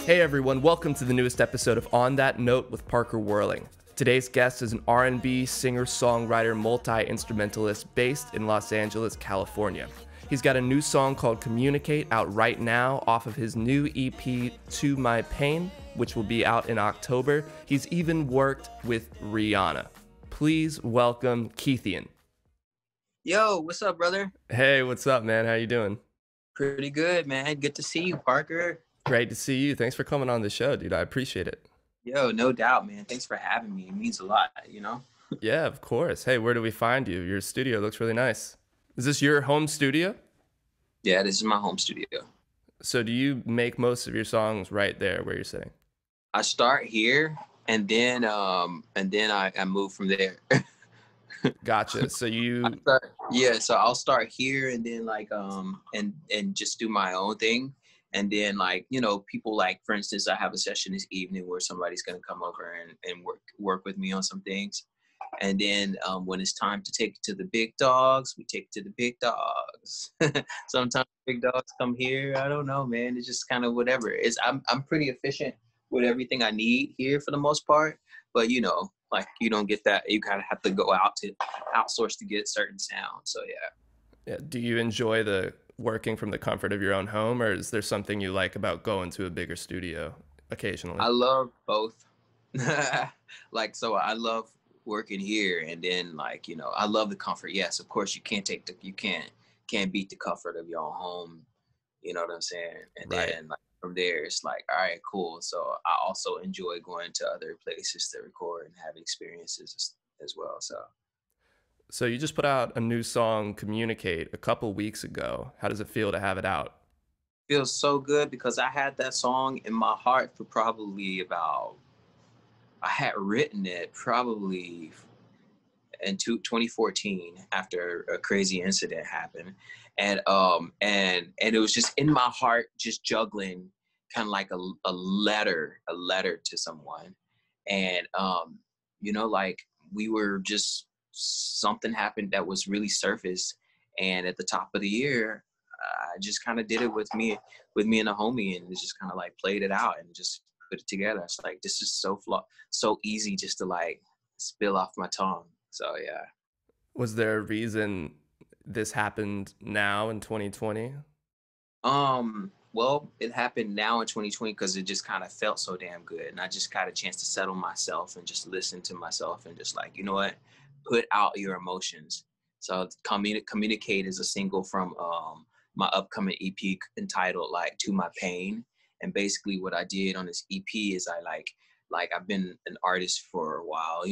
Hey everyone, welcome to the newest episode of On That Note with Parker Whirling. Today's guest is an R&B singer-songwriter multi-instrumentalist based in Los Angeles, California. He's got a new song called Communicate out right now off of his new EP, To My Pain, which will be out in October. He's even worked with Rihanna. Please welcome Keithian. Yo, what's up, brother? Hey, what's up, man? How you doing? Pretty good, man. Good to see you, Parker. Great to see you. Thanks for coming on the show, dude. I appreciate it. Yo, no doubt, man. Thanks for having me. It means a lot. Yeah, of course. Hey, where do we find you? Your studio looks really nice. Is this your home studio? Yeah, this is my home studio. So do you make most of your songs right there where you're sitting? I start here and then I move from there. Gotcha. So So I'll start here and then and just do my own thing. And then people for instance, I have a session this evening where somebody's gonna come over and work with me on some things. And then when it's time to take it to the big dogs, we take it to the big dogs. Sometimes big dogs come here. I don't know, man. It's just kind of whatever. I'm pretty efficient with everything I need here for the most part. But you don't get that. You kind of have to go out to outsource to get certain sound. So yeah. Yeah. Do you enjoy the working from the comfort of your own home, or is there something you like about going to a bigger studio occasionally? I love both. So I love working here, and then I love the comfort. Yes, of course you can't beat the comfort of your own home. You know what I'm saying? And Right. then from there it's like, all right, cool. So I also enjoy going to other places to record and have experiences as well. So you just put out a new song, Communicate, a couple weeks ago. How does it feel to have it out? Feels so good because I had that song in my heart for I had written it probably in 2014 after a crazy incident happened. And it was just in my heart, just juggling kind of like a letter to someone. And, we were just, something happened that was really surface. And at the top of the year, I just kind of did it with me and a homie, and just kind of played it out and just put it together. It's like, this is so easy just to spill off my tongue. So yeah. Was there a reason this happened now in 2020? Well, it happened now in 2020 because it just kind of felt so damn good, and I just got a chance to settle myself and just listen to myself and just you know what, put out your emotions. So Communicate is a single from my upcoming EP entitled To My Pain. And basically what I did on this EP is I've been an artist for a while,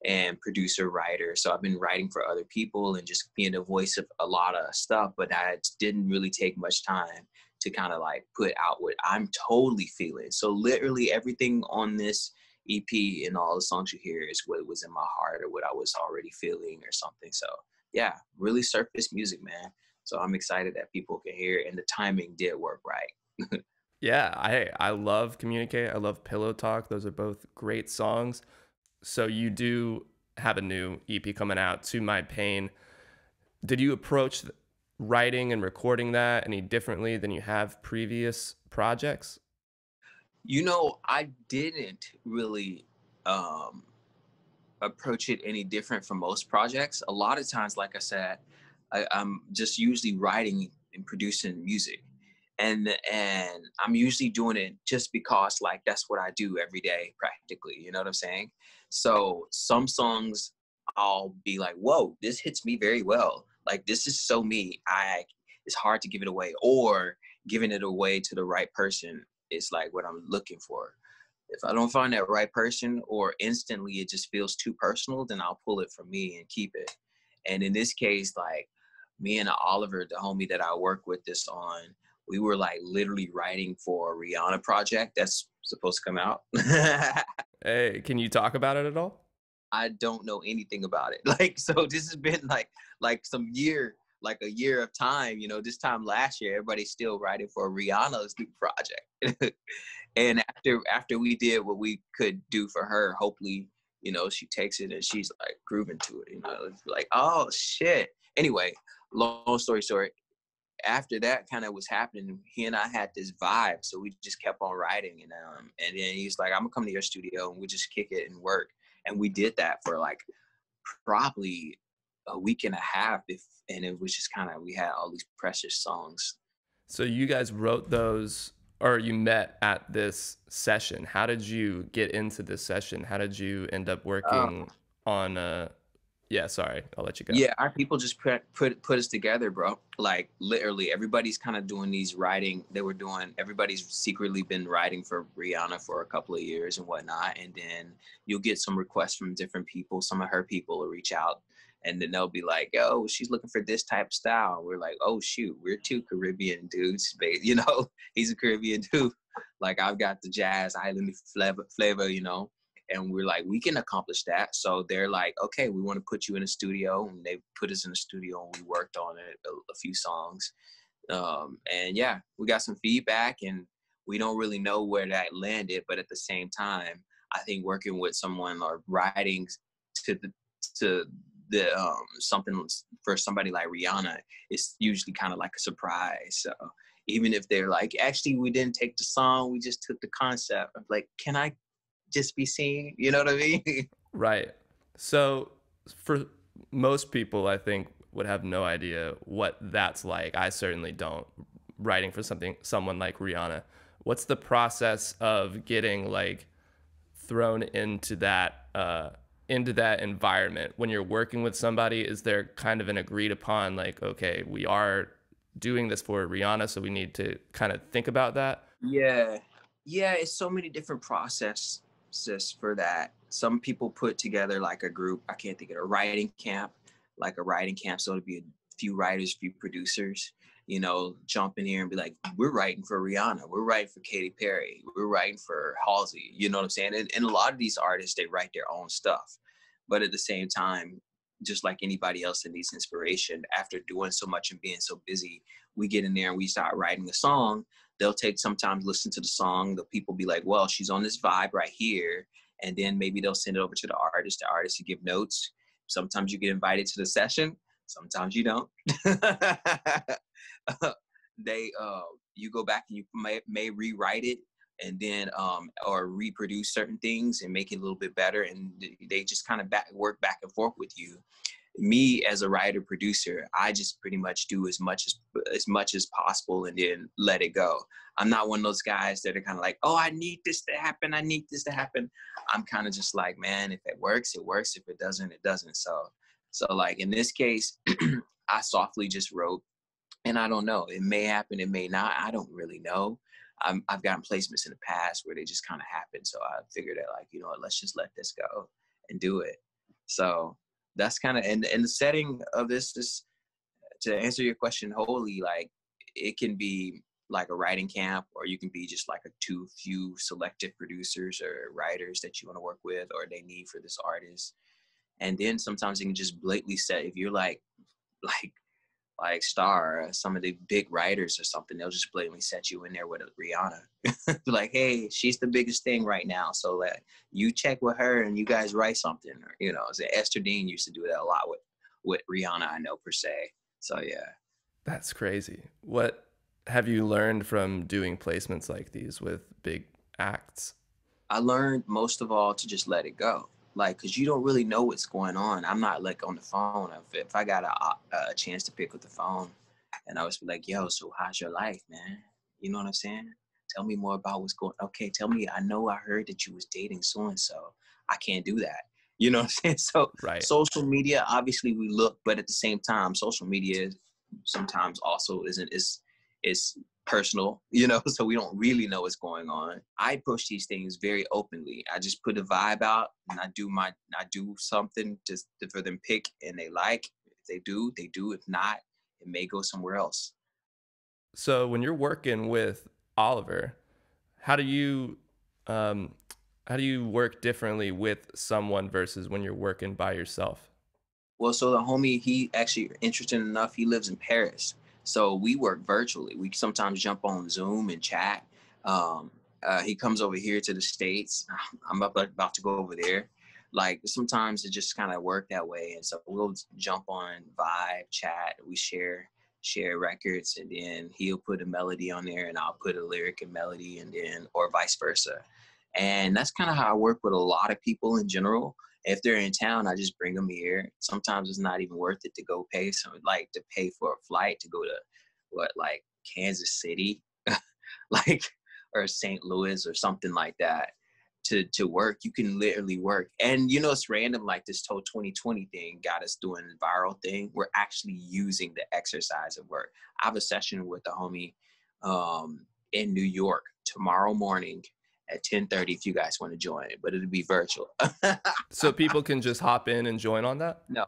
and producer, writer. So I've been writing for other people and just being the voice of a lot of stuff, but I didn't really take much time to kind of put out what I'm totally feeling. So literally everything on this EP and all the songs you hear is what was in my heart or what I was already feeling or something. So yeah, really surface music, man. So I'm excited that people can hear it, and the timing did work right. Yeah, I love Communicate. I love Pillow Talk. Those are both great songs. So you do have a new EP coming out, To My Pain. Did you approach writing and recording that any differently than you have previous projects? I didn't really approach it any different from most projects. A lot of times, like I said, I'm just usually writing and producing music. And I'm usually doing it just because that's what I do every day practically. You know what I'm saying? So some songs I'll be like, whoa, this hits me very well. This is so me. It's hard to give it away, or giving it away to the right person is what I'm looking for. If I don't find that right person, or instantly it just feels too personal, then I'll pull it from me and keep it. And in this case, me and Oliver, the homie that I work with this on, we were literally writing for a Rihanna project that's supposed to come out. Hey, can you talk about it at all? I don't know anything about it. So this has been a year of time, this time last year, everybody's still writing for Rihanna's new project. And after we did what we could do for her, hopefully, she takes it and she's grooving to it, it's oh shit. Anyway, long story short, after that kind of was happening, he and I had this vibe, so we just kept on writing, and then he's like, "I'm gonna come to your studio and we just kick it and work." And we did that for like probably a week and a half, and it was just kind of, we had all these precious songs. So you guys wrote those, or you met at this session. How did you get into this session? How did you end up Uh, working on yeah, sorry, I'll let you go. Yeah, our people just put us together, bro. Like literally, everybody's kind of doing these writing. Everybody's secretly been writing for Rihanna for a couple of years and whatnot. And then you'll get some requests from different people. Some of her people will reach out, and then they'll be like, "Yo, she's looking for this type of style." We're like, "Oh shoot, we're two Caribbean dudes, babe. You know, he's a Caribbean dude. Like I've got the jazz island flavor, you know." And we're like, we can accomplish that. So they're like, okay, we want to put you in a studio. And they put us in a studio and we worked on it, a few songs. And yeah, we got some feedback, and we don't really know where that landed. But at the same time, I think working with someone or writing to something for somebody like Rihanna is usually kind of like a surprise. So even if they're like, actually, we didn't take the song, we just took the concept. I'm like, can I just be seen? You know what I mean? Right. So for most people, I think would have no idea what that's like. I certainly don't. Writing for someone like Rihanna, what's the process of getting like thrown into that environment when you're working with somebody? Is there kind of an agreed upon like, okay, we are doing this for Rihanna, so we need to kind of think about that? Yeah. Yeah, it's so many different processes for that. Some people put together like a group, I can't think of, a writing camp, like a writing camp. So it'd be a few writers, few producers, you know, jump in here and be like, we're writing for Rihanna, we're writing for Katy Perry, we're writing for Halsey, you know what I'm saying? And a lot of these artists, they write their own stuff. But at the same time, just like anybody else that needs inspiration, after doing so much and being so busy, we get in there and we start writing a song. They'll take sometimes listen to the song. The people be like, well, she's on this vibe right here. And then maybe they'll send it over to the artist to give notes. Sometimes you get invited to the session. Sometimes you don't. they You go back and you may rewrite it, and then or reproduce certain things and make it a little bit better, and they just kind of work back and forth with you. Me as a writer producer, I just pretty much do as much as possible and then let it go. I'm not one of those guys that are kind of like, oh, I need this to happen, I need this to happen. I'm kind of just like, man, if it works, it works. If it doesn't, it doesn't. So like in this case, I softly just wrote, and I don't know, it may happen, it may not, I don't really know. I've gotten placements in the past where they just kind of happen, so I figured that, like, you know what, let's just let this go and do it. So that's kind of, and the setting of this is, to answer your question wholly, like it can be like a writing camp, or you can be just like few selective producers or writers that you want to work with or they need for this artist. And then sometimes you can just blatantly say, if you're like like Star, some of the big writers or something, they'll just blatantly set you in there with a Rihanna. Like, hey, she's the biggest thing right now, so that you check with her and you guys write something. Or, you know, so Esther Dean used to do that a lot with Rihanna, I know, per se. So yeah. That's crazy. What have you learned from doing placements like these with big acts? I learned most of all to just let it go. Like, cause you don't really know what's going on. I'm not like on the phone. If I got a chance to pick up the phone, and I was like, "Yo, so how's your life, man? You know what I'm saying? Tell me more about what's going. Okay, tell me. I know I heard that you was dating so and so. I can't do that. You know what I'm saying? So Right. social media, obviously we look, but at the same time, social media sometimes also is personal, you know, so we don't really know what's going on. I approach these things very openly. I just put a vibe out and I do something just for them pick, and they like. If they do, they do. If not, it may go somewhere else. So when you're working with Oliver, how do you um, how do you work differently with someone versus when you're working by yourself? Well, so the homie, he actually, interesting enough, he lives in Paris. So we work virtually. We sometimes jump on Zoom and chat. Um, he comes over here to the States. I'm about to go over there. Like sometimes it just kind of work that way. And so we'll jump on Vibe, chat. We share records, and then he'll put a melody on there and I'll put a lyric and melody, and then, or vice versa. And that's kind of how I work with a lot of people in general. If they're in town, I just bring them here. Sometimes it's not even worth it to go pay some, like to pay for a flight to go to what, like Kansas City, like, or St. Louis or something like that to work. You can literally work. And you know, it's random, like this whole 2020 thing got us doing the viral thing. We're actually using the exercise of work. I have a session with a homie in New York tomorrow morning at 10:30 if you guys want to join it, but it'll be virtual. So people can just hop in and join on that? No,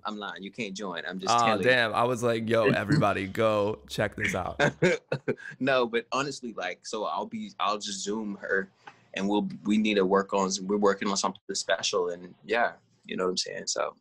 I'm lying. You can't join. I'm just Ah, telling damn. I was like, yo, everybody go check this out. you. No, but honestly, like, so I'll just Zoom her, and we need to we're working on something special, and yeah, you know what I'm saying? So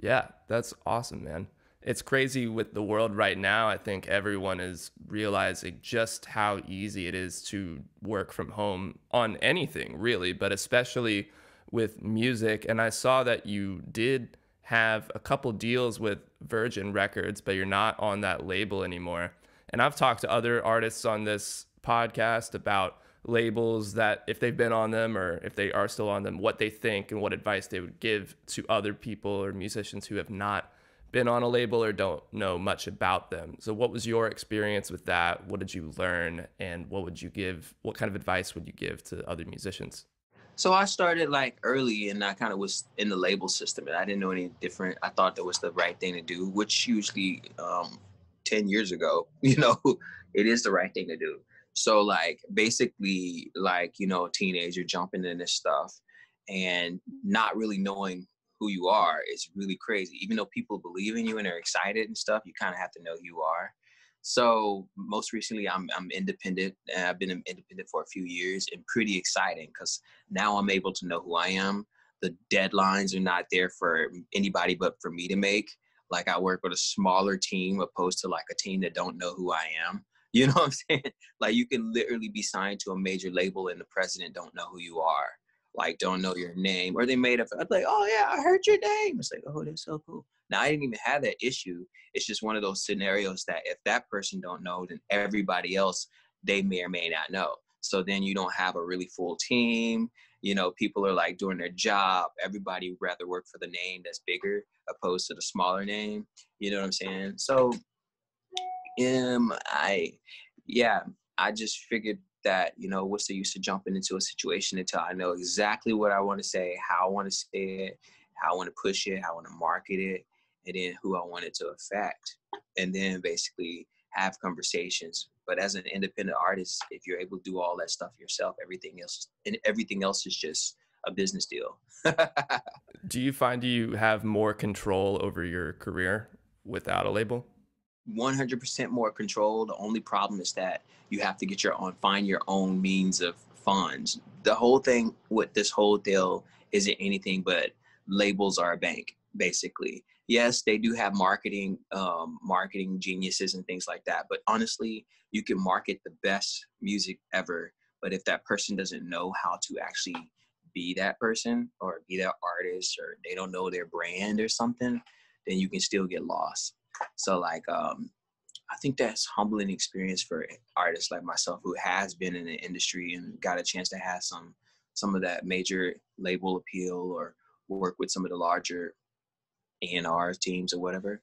Yeah, that's awesome, man. It's crazy with the world right now. I think everyone is realizing just how easy it is to work from home on anything, really, but especially with music. And I saw that you did have a couple deals with Virgin Records, but you're not on that label anymore. And I've talked to other artists on this podcast about labels, that if they've been on them or if they are still on them, what they think and what advice they would give to other people or musicians who have not been on a label or don't know much about them. So what was your experience with that? What did you learn? And what kind of advice would you give to other musicians? so I started like early, and I kind of was in the label system, and I didn't know any different. I thought that was the right thing to do, which usually 10 years ago, you know, it is the right thing to do. So like basically, like, you know, a teenager jumping in this stuff and not really knowing who you are is really crazy. Even though people believe in you and are excited and stuff, you kind of have to know who you are. So most recently, I'm independent, and I've been independent for a few years, and pretty exciting because now I'm able to know who I am. The deadlines are not there for anybody but for me to make. Like, I work with a smaller team opposed to like a team that don't know who I am. You know what I'm saying? Like, you can literally be signed to a major label and the president don't know who you are. Like, don't know your name, or they made up. I'm like, oh yeah, I heard your name. It's like, oh, that's so cool. Now, I didn't even have that issue. It's just one of those scenarios that if that person don't know, then everybody else, they may or may not know. So then you don't have a really full team. You know, people are like doing their job. Everybody would rather work for the name that's bigger opposed to the smaller name. You know what I'm saying? So I, yeah, I just figured that, you know, what's the use of jumping into a situation until I know exactly what I want to say, how I want to say it, how I want to push it, how I want to market it, and then who I want it to affect. And then basically have conversations. But as an independent artist, if you're able to do all that stuff yourself, everything else is just a business deal. Do you find you have more control over your career without a label? 100% more control. The only problem is that you have to find your own means of funds. The whole thing with this whole deal isn't anything but labels are a bank, basically. Yes, they do have marketing geniuses and things like that. But honestly, you can market the best music ever, but if that person doesn't know how to actually be that person or be that artist, or they don't know their brand or something, then you can still get lost. So like, I think that's humbling experience for artists like myself who has been in the industry and got a chance to have some of that major label appeal or work with some of the larger A&R teams or whatever.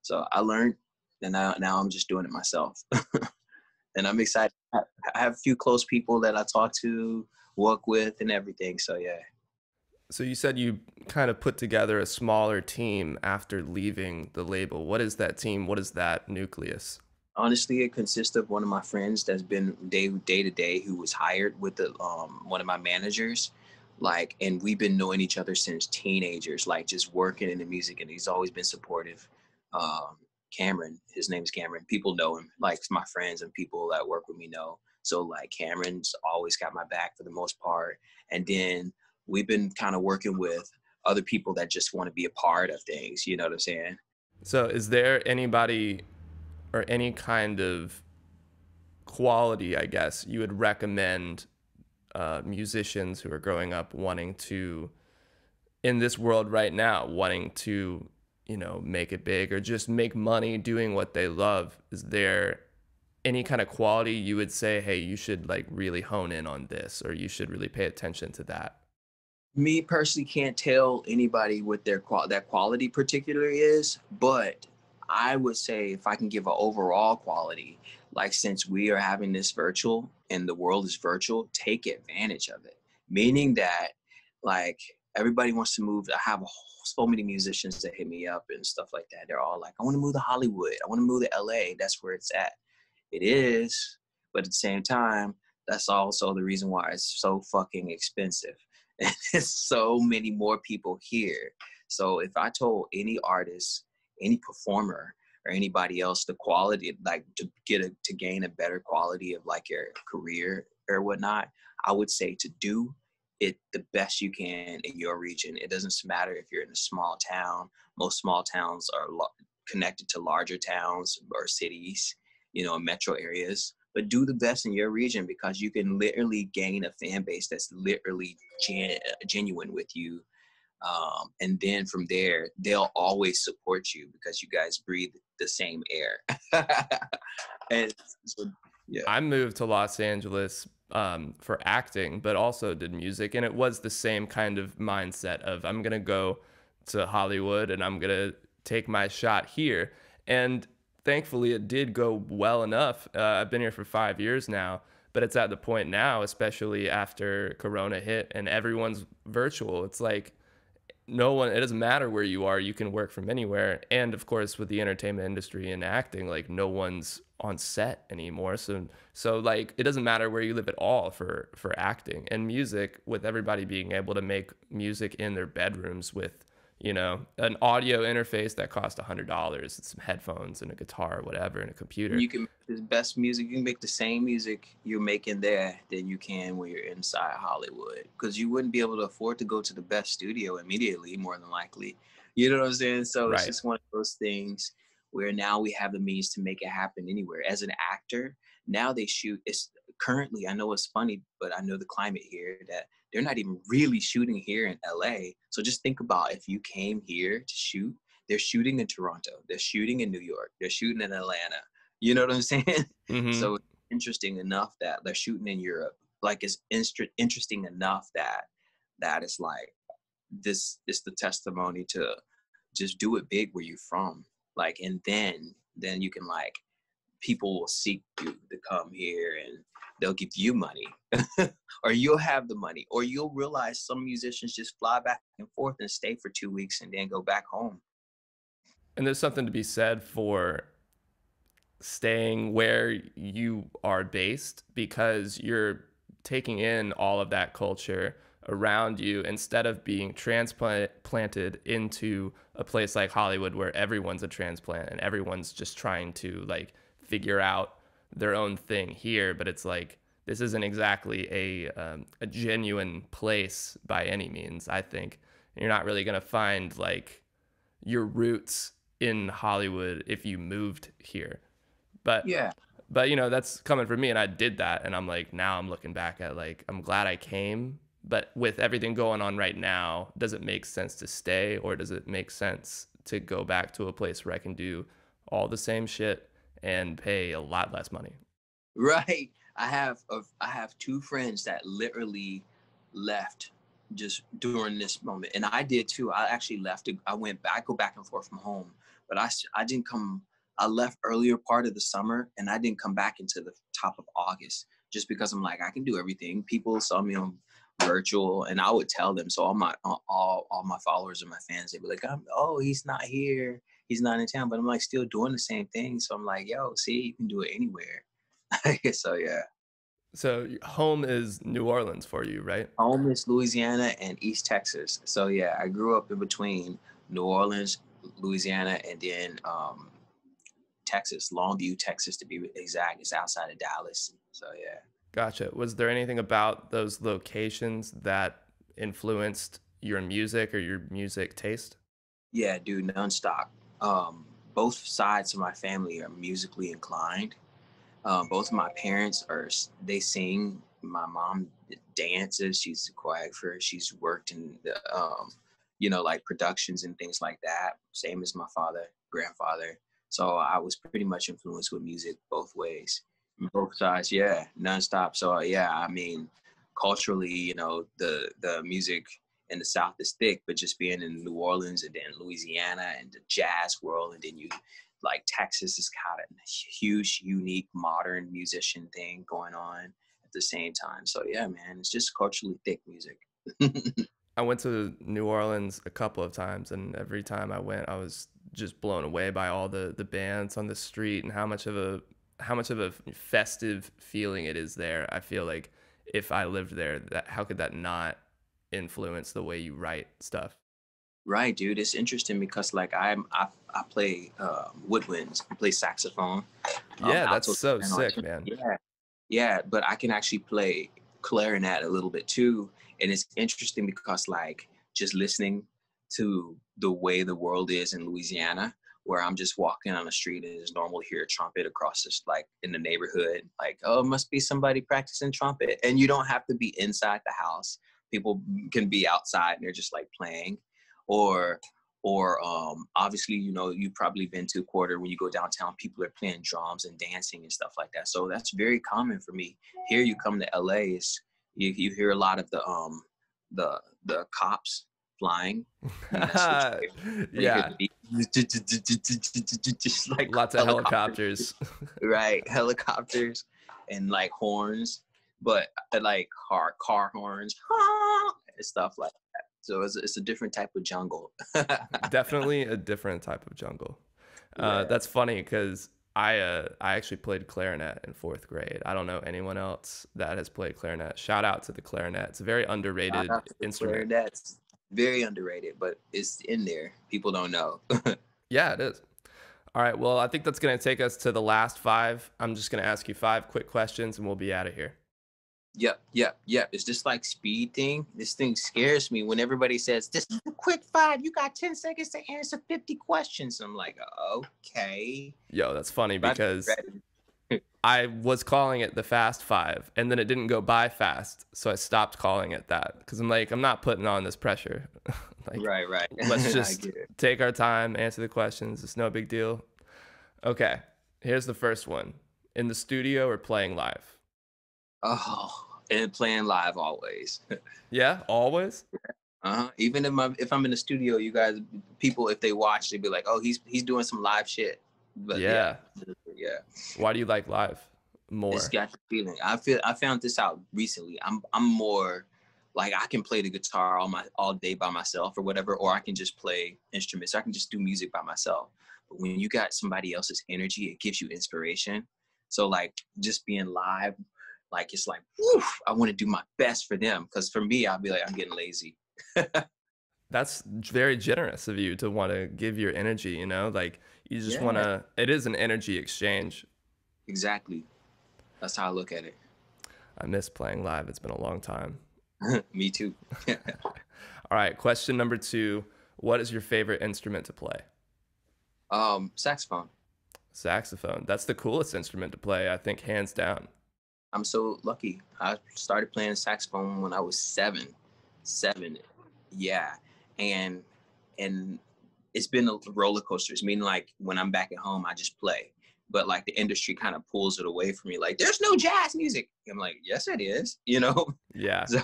So I learned, and now I'm just doing it myself. And I'm excited. I have a few close people that I talk to, work with, and everything. So yeah. So you said you kind of put together a smaller team after leaving the label. What is that team? What is that nucleus? Honestly, it consists of one of my friends that's been day to day, who was hired with the one of my managers, like, and we've been knowing each other since teenagers, like just working in the music, and he's always been supportive. Um, Cameron, his name is Cameron. People know him, like my friends and people that work with me know. So like Cameron's always got my back for the most part, and then we've been kind of working with other people that just want to be a part of things. You know what I'm saying? So is there anybody or any kind of quality, I guess, you would recommend musicians who are growing up wanting to, in this world right now, wanting to make it big or just make money doing what they love? Is there any kind of quality you would say, hey, you should like really hone in on this, or you should really pay attention to that? Me personally can't tell anybody what that quality particularly is, but I would say if I can give an overall quality, like since we are having this virtual and the world is virtual, take advantage of it. Meaning that like everybody wants to move. I have so many musicians that hit me up and stuff like that. They're all like, I want to move to Hollywood. I want to move to LA. That's where it's at. It is, but at the same time, that's also the reason why it's so fucking expensive. And there's so many more people here. So if I told any artist, any performer, or anybody else the quality, like to gain a better quality of like your career or whatnot, I would say to do it the best you can in your region. It doesn't matter if you're in a small town. Most small towns are connected to larger towns or cities, metro areas. But do the best in your region because you can literally gain a fan base that's literally genuine with you. And then from there, they'll always support you because you guys breathe the same air. And so, yeah. I moved to Los Angeles for acting, but also did music. And it was the same kind of mindset of I'm going to go to Hollywood and I'm going to take my shot here. And thankfully, it did go well enough. I've been here for 5 years now, but it's at the point now, especially after Corona hit and everyone's virtual. It's like it doesn't matter where you are, you can work from anywhere. And of course, with the entertainment industry and acting, like no one's on set anymore. So like it doesn't matter where you live at all for acting and music, with everybody being able to make music in their bedrooms with an audio interface that costs $100 and some headphones and a guitar or whatever and a computer. You can make the best music. You can make the same music you're making there than you can when you're inside Hollywood, because you wouldn't be able to afford to go to the best studio immediately, more than likely. You know what I'm saying? So it's Right. just one of those things where now we have the means to make it happen anywhere. As an actor, now they shoot. It's currently, I know it's funny, but I know the climate here that they're not even really shooting here in LA. So just think about if you came here to shoot, they're shooting in Toronto, they're shooting in New York, they're shooting in Atlanta. You know what I'm saying? Mm-hmm. So it's interesting enough that they're shooting in Europe. Like it's interesting enough that it's like this is the testimony to just do it big where you're from. Like, and then you can like people will seek you to come here and they'll give you money or you'll have the money, or you'll realize some musicians just fly back and forth and stay for 2 weeks and then go back home. And there's something to be said for staying where you are based because you're taking in all of that culture around you instead of being transplanted into a place like Hollywood where everyone's a transplant and everyone's just trying to like figure out their own thing here. But it's like this isn't exactly a genuine place by any means. I think you're not really gonna find like your roots in Hollywood if you moved here. But Yeah. that's coming from me, and I did that, and I'm like, now I'm looking back at like I'm glad I came, but with everything going on right now, does it make sense to stay, or does it make sense to go back to a place where I can do all the same shit and pay a lot less money? Right. I have two friends that literally left just during this moment, and I did too. I actually left. I went back. I go back and forth from home, but I didn't come. I left earlier part of the summer, and I didn't come back into the top of August just because I'm like I can do everything. People saw me on virtual, and I would tell them. So all my followers and my fans, they'd be like, "Oh, he's not here. He's not in town," but I'm like still doing the same thing. So I'm like, "Yo, see, you can do it anywhere." So yeah, So home is New Orleans for you, right? home is Louisiana and East Texas. So yeah, I grew up in between New Orleans, Louisiana, and then Texas, Longview, Texas to be exact. It's outside of Dallas. So yeah. Gotcha. Was there anything about those locations that influenced your music or your music taste? Yeah, dude, nonstop. Both sides of my family are musically inclined. Both of my parents they sing. My mom dances. She's a choreographer. She's worked in the like productions and things like that. Same as my grandfather. So I was pretty much influenced with music both ways, both sides. Yeah, nonstop. So yeah, I mean, culturally, the music in the South is thick, but just being in New Orleans and then Louisiana and the jazz world, and then you like Texas has got a huge, unique, modern musician thing going on at the same time. So yeah, man, it's just culturally thick music. I went to New Orleans a couple of times, and every time I went, I was just blown away by all the bands on the street and how much of a festive feeling it is there. I feel like if I lived there, that how could that not influence the way you write stuff? Right, dude. It's interesting because like I play woodwinds. I play saxophone, Yeah, that's alto so soprano. sick, man. Yeah, yeah. But I can actually play clarinet a little bit too, and it's interesting because like just listening to the way the world is in Louisiana, where I'm just walking on the street and it's normal to hear a trumpet across this like in the neighborhood. Like, oh, it must be somebody practicing trumpet, and you don't have to be inside the house. People can be outside and they're just like playing or obviously you've probably been to a quarter when you go downtown, people are playing drums and dancing and stuff like that, so that's very common for me. Here you come to LA, is you hear a lot of the cops flying. That's what you hear. You hear Yeah, the beat, just like lots of helicopters. helicopters. Right, helicopters and like horns, but like car horns and stuff like that. So it's a different type of jungle. Definitely a different type of jungle. Yeah. That's funny because I actually played clarinet in fourth grade. I don't know anyone else that has played clarinet. Shout out to the clarinet. It's a very Shout underrated out to the instrument. clarinets. Very underrated, but it's in there. People don't know. Yeah, it is. All right. Well, I think that's going to take us to the last five. I'm just going to ask you five quick questions and we'll be out of here. Yep. It's just like speed thing. This thing scares me when everybody says, this is a quick five. You got 10 seconds to answer 50 questions. I'm like, okay. Yo, that's funny But because I was calling it the fast five and then it didn't go by fast. So I stopped calling it that because I'm like, I'm not putting on this pressure. Like, right. let's I just get it. take our time, answer the questions. It's no big deal. Okay, here's the first one. In the studio or playing live? Oh, and playing live always. Yeah, always? Even if I'm in the studio, you guys, people, if they watch, they'd be like, oh, he's doing some live shit. But Yeah. yeah. Why do you like live more? It's got the feeling. I found this out recently. I'm more like I can play the guitar all day by myself or whatever, or I can just play instruments. I can just do music by myself. But when you got somebody else's energy, it gives you inspiration. So like just being live, like it's like, whew, I want to do my best for them. Because for me, I'll be like, I'm getting lazy. That's very generous of you to want to give your energy, like you just want Yeah, to, it is an energy exchange. exactly. That's how I look at it. I miss playing live. It's been a long time. Me too. All right, question number two. What is your favorite instrument to play? Saxophone. Saxophone. That's the coolest instrument to play, I think, hands down. I'm so lucky. I started playing saxophone when I was seven. Yeah. And and it's been a roller coaster. It's meaning like when I'm back at home, I just play. But like the industry kind of pulls it away from me. Like, there's no jazz music. I'm like, yes, it is, Yeah. So,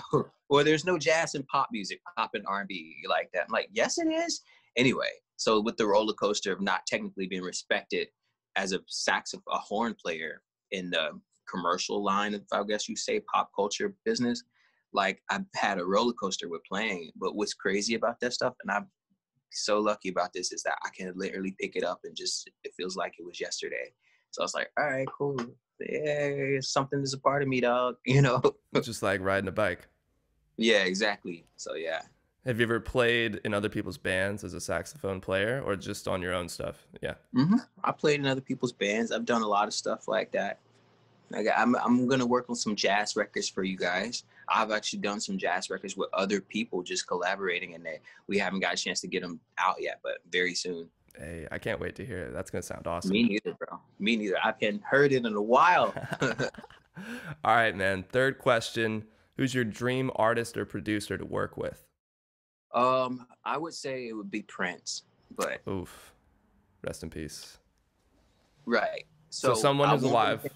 or there's no jazz and pop music, pop and R&B like that. I'm like, yes, it is. Anyway, so with the roller coaster of not technically being respected as a horn player in the commercial line, if I guess you say pop culture business, like I've had a roller coaster with playing. But what's crazy about that stuff, and I'm so lucky about this, is that I can literally pick it up and just, it feels like it was yesterday. So I was like, all right, cool. Yeah, something is a part of me, dog. Just like riding a bike. Yeah, exactly. So yeah. Have you ever played in other people's bands as a saxophone player or just on your own stuff? Yeah. I played in other people's bands. I've done a lot of stuff like that. Like I'm gonna work on some jazz records for you guys. I've actually done some jazz records with other people, just collaborating, and we haven't got a chance to get them out yet, but very soon. Hey, I can't wait to hear it. That's going to sound Me awesome. neither, bro. Me neither. I haven't heard it in a while. All right, man. Third question. Who's your dream artist or producer to work with? I would say it would be Prince, but Oof. Rest in peace. right. So So someone I who's won't. alive.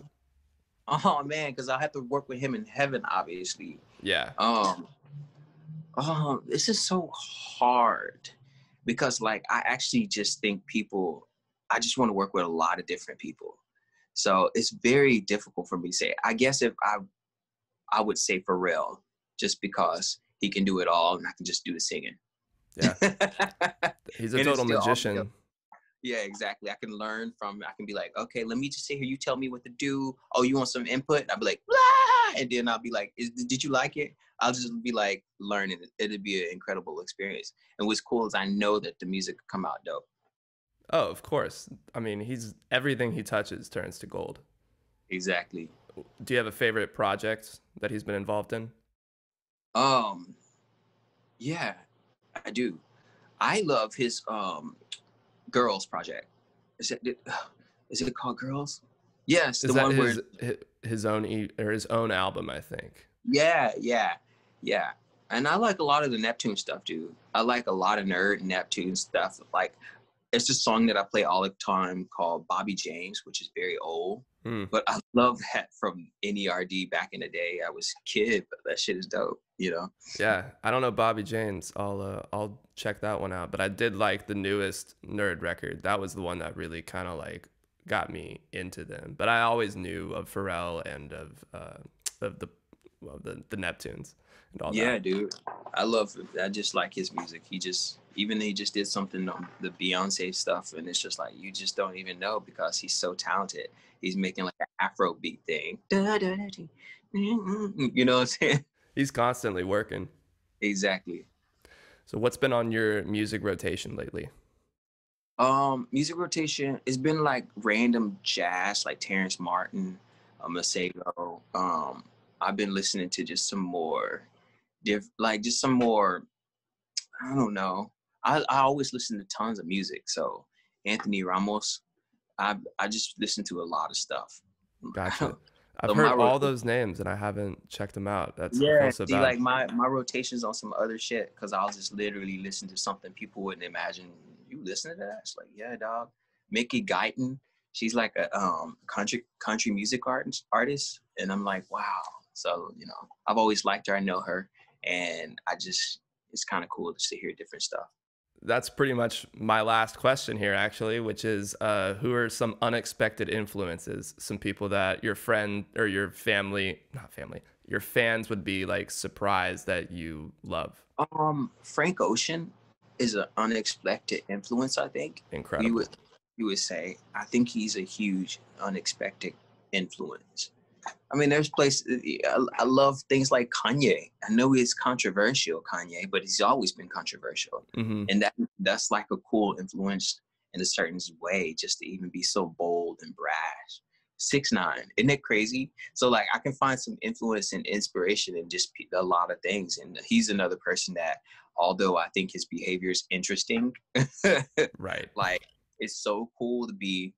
Oh man, because I have to work with him in heaven, obviously. Yeah. Um, this is so hard because, like, I actually just think people. I just want to work with a lot of different people, so it's very difficult for me to say. I guess if I would say Pharrell, just because he can do it all and I can just do the singing. Yeah. And He's a it's total still all magician. yeah, exactly. I can learn from. I can be like, okay, let me just sit here. You tell me what to do. Oh, you want some input? And I'll be like, blah, and then I'll be like, did you like it? I'll just be like learning. It'd be an incredible experience. And what's cool is I know that the music could come out dope. Oh, of course. I mean, he's everything he touches turns to gold. Exactly. Do you have a favorite project that he's been involved in? Um, yeah, I do. I love his Girls project. Is it is it called Girls? Yes, Is the that one where his own or his own album, I think. yeah, yeah, yeah. And I like a lot of the Neptune stuff, dude. I like a lot of nerd Neptune stuff. Like, it's a song that I play all the time called Bobby James, which is very old. Hmm. But I love that from NERD back in the day. I was a kid, but that shit is dope, you know? Yeah, I don't know Bobby James. I'll check that one out. But I did like the newest Nerd record. That was the one that really kind of like got me into them. But I always knew of Pharrell and of the Neptunes and all Yeah, that. dude. I just like his music. He just did something on the Beyonce stuff, and it's just like you just don't even know because he's so talented. He's making like an Afro beat thing. You know what I'm saying? He's constantly working. Exactly. So what's been on your music rotation lately? Music rotation, it's been like random jazz, like Terrence Martin, Masego. I've been listening to just some more like just some more, I don't know. I always listen to tons of music. So Anthony Ramos, I just listen to a lot of stuff. Gotcha. I've So heard my all rotation, those names and I haven't checked them out. I yeah. feel so See, bad. like my rotations on some other shit because I'll just literally listen to something people wouldn't imagine. You listen to that? It's like, yeah, dog. Mickey Guyton, she's like a country music artist, and I'm like, wow. So I've always liked her. I know her, and it's kind of cool just to hear different stuff. That's pretty much my last question here, actually, which is who are some unexpected influences, some people that your friend or your family, not family, your fans would be like surprised that you love? Frank Ocean is an unexpected influence. I think we Incredible. would you would say. I think he's a huge unexpected influence. I mean, there's places I love things like Kanye. I know he's controversial, Kanye, but he's always been controversial, Hmm. and that's like a cool influence in a certain way, just to even be so bold and brash. 6ix9ine, isn't it crazy? So like, I can find some influence and inspiration in just a lot of things, and he's another person that, although I think his behavior is interesting, Right. like it's so cool to be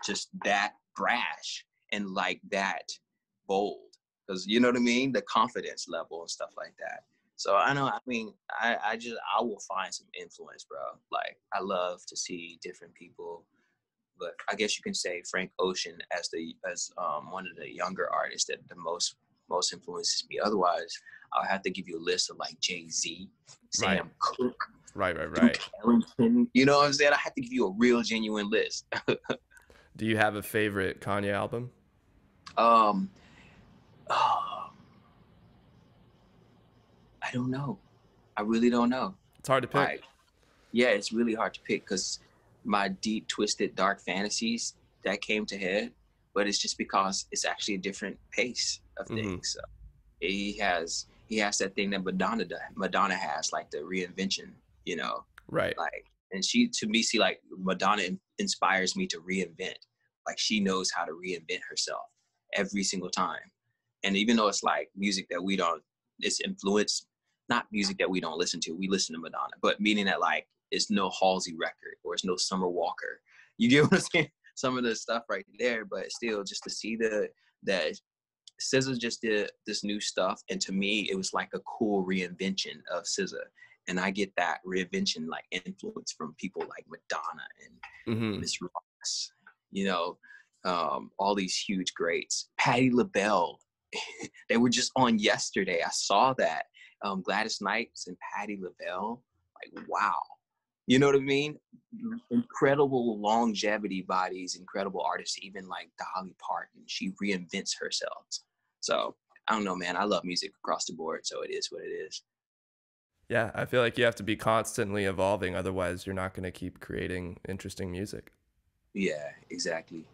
just that brash and like that bold, because you know what I mean, the confidence level and stuff like that. So I know, I mean, I will find some influence, bro. Like, I love to see different people, but I guess you can say Frank Ocean as one of the younger artists that the most influences me. Otherwise, I'll have to give you a list of like Jay-Z, Right. Sam Cooke, Right. Right. Duke Right. Ellington. You know what I'm saying? I have to give you a real genuine list. Do you have a favorite Kanye album? um oh, I don't know. I really don't know. It's hard to pick. Like, yeah, it's really hard to pick because my deep, twisted, dark fantasies that came to head, but it's just because it's actually a different pace of Hmm. things. So he has that thing that Madonna has, like the reinvention, you know, Right. like, and she, to me, see, like, Madonna inspires me to reinvent. Like, she knows how to reinvent herself every single time. And even though it's like music that we don't, it's influence, not music that we don't listen to. We listen to Madonna, but meaning that like it's no Halsey record or it's no Summer Walker. You get what I'm saying? Some of the stuff right there, but still, just to see that SZA just did this new stuff, and to me, it was like a cool reinvention of SZA, And I get that reinvention like influence from people like Madonna and Miss Ross, you know, all these huge greats. Patti LaBelle, they were just on yesterday. I saw that. Gladys Knight and Patti LaBelle, like, wow. You know what I mean? Incredible longevity bodies, incredible artists, even like Dolly Parton. She reinvents herself. So I don't know, man. I love music across the board, so it is what it is. Yeah, I feel like you have to be constantly evolving, otherwise you're not going to keep creating interesting music. Yeah, exactly.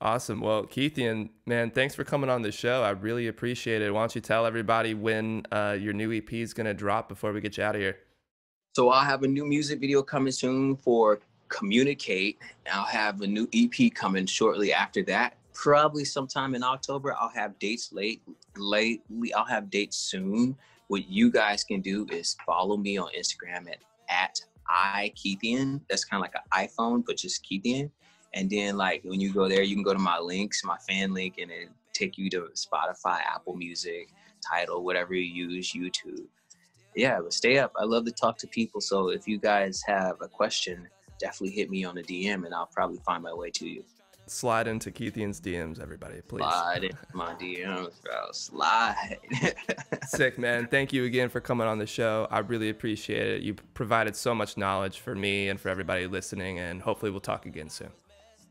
Awesome. Well, Keithian, man, thanks for coming on the show. I really appreciate it. Why don't you tell everybody when your new EP is going to drop before we get you out of here? So I'll have a new music video coming soon for Communicate. I'll have a new EP coming shortly after that. Probably sometime in October. I'll have dates I'll have dates soon. What you guys can do is follow me on Instagram at Keithian. That's kind of like an iPhone, but just Keithian. And then like when you go there, you can go to my links, my fan link, and it take you to Spotify, Apple Music, Tidal, whatever you use, YouTube. Yeah, but stay up. I love to talk to people. So if you guys have a question, definitely hit me on a DM and I'll probably find my way to you. Slide into Keithian's DMs, everybody, please. Slide into my DMs, bro. Slide. Sick, man. Thank you again for coming on the show. I really appreciate it. You provided so much knowledge for me and for everybody listening, and hopefully we'll talk again soon.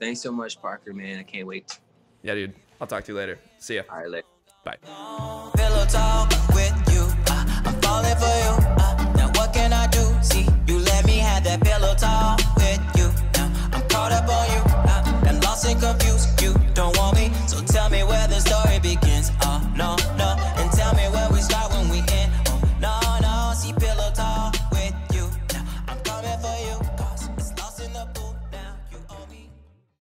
Thanks so much, Parker, man. I can't wait. Yeah, dude. I'll talk to you later. See ya. All right, later. Bye. Pillow talk with you. I'm falling for you. Now what can I do? See, you let me have that pillow talk with you. Now I'm caught up on you. I'm lost and confused.